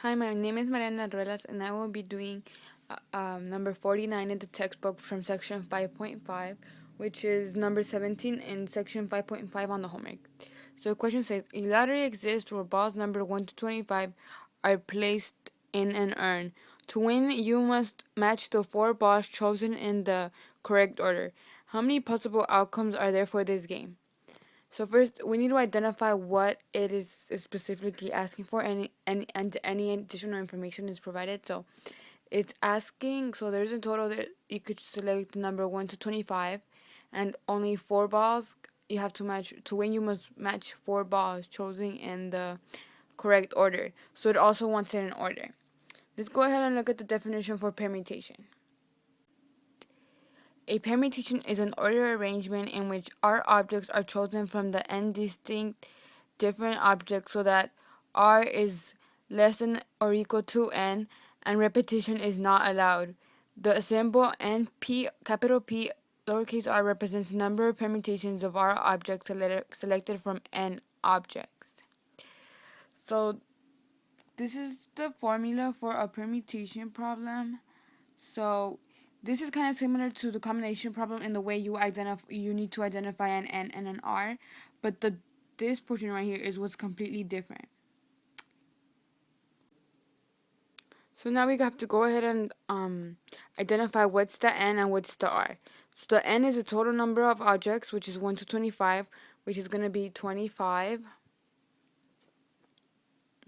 Hi, my name is Mariana Ruelas, and I will be doing number 49 in the textbook from section 5.5, which is number 17 in section 5.5 on the homework. So the question says, a lottery exists where balls number 1 to 25 are placed in an urn. To win, you must match the 4 balls chosen in the correct order. How many possible outcomes are there for this game? So first, we need to identify what it is specifically asking for, and any additional information is provided. So it's asking. So there's a total that you could select number 1 to 25, and only 4 balls you have to match. To win, you must match 4 balls chosen in the correct order. So it also wants it in order. Let's go ahead and look at the definition for permutation. A permutation is an ordered arrangement in which R objects are chosen from the n distinct different objects so that R is less than or equal to n and repetition is not allowed. The symbol NP, capital P, lowercase r represents the number of permutations of R objects selected from n objects. So this is the formula for a permutation problem. So this is kind of similar to the combination problem in the way you need to identify an N and an R, but this portion right here is what's completely different. So now we have to go ahead and identify what's the N and what's the R. So the N is the total number of objects, which is 1 to 25, which is going to be 25.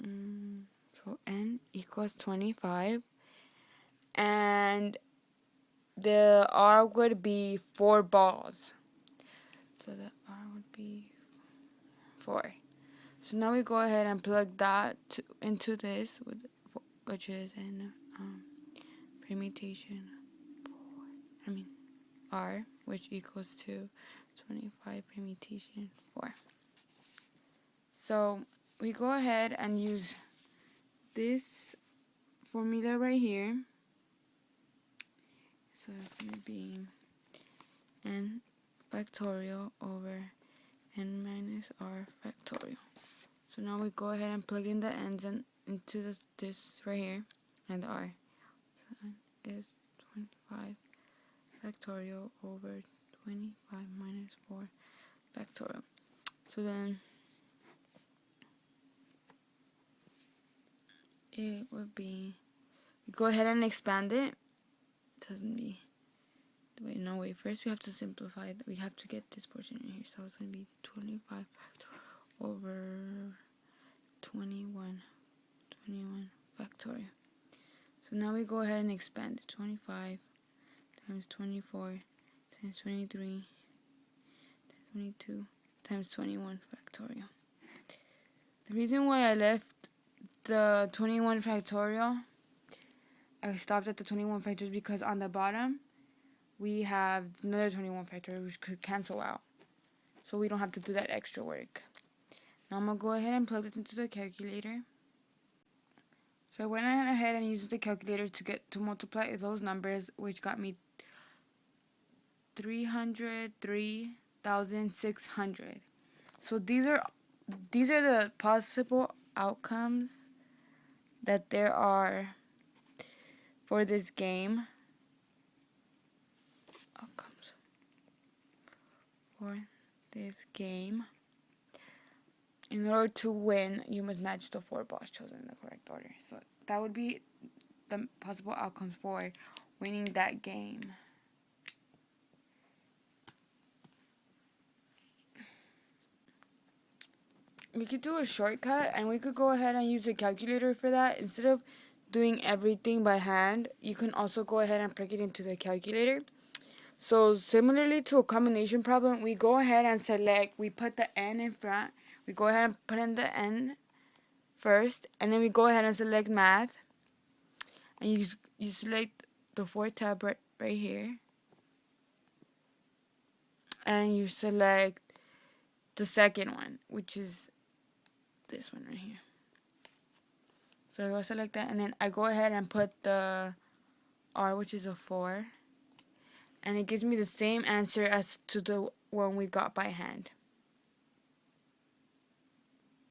So N equals 25. And the R would be 4 balls. So the R would be 4. So now we go ahead and plug that into this, which is an permutation. R, which equals to 25 permutation 4. So we go ahead and use this formula right here. So it's going to be n factorial over n minus r factorial. So now we go ahead and plug in the n's into this right here, and the r. So n is 25 factorial over 25 minus 4 factorial. So then it would be, go ahead and expand it. Doesn't be, wait, first we have to simplify it. We have to get this portion in here. So it's going to be 25 factorial over 21 factorial. So now we go ahead and expand it. 25 times 24 times 23 times 22 times 21 factorial. The reason why I left the 21 factorial, I stopped at the 21 factorial because on the bottom we have another 21 factorial which could cancel out. So we don't have to do that extra work. Now I'm going to go ahead and plug this into the calculator. So I went ahead and used the calculator to multiply those numbers, which got me 303,600. So these are the possible outcomes that there are for this game. Outcomes for this game. In order to win, you must match the 4 balls chosen in the correct order. So that would be the possible outcomes for winning that game. We could do a shortcut, and we could go ahead and use a calculator for that. Instead of doing everything by hand, you can also go ahead and plug it into the calculator. So similarly to a combination problem, we go ahead and select, we put the n in front. We go ahead and put in the n first, and then we go ahead and select math. And you select the 4 tab right here. And you select the second one, which is this one right here. So I go select that, and then I go ahead and put the R, which is a 4. And it gives me the same answer as to the one we got by hand.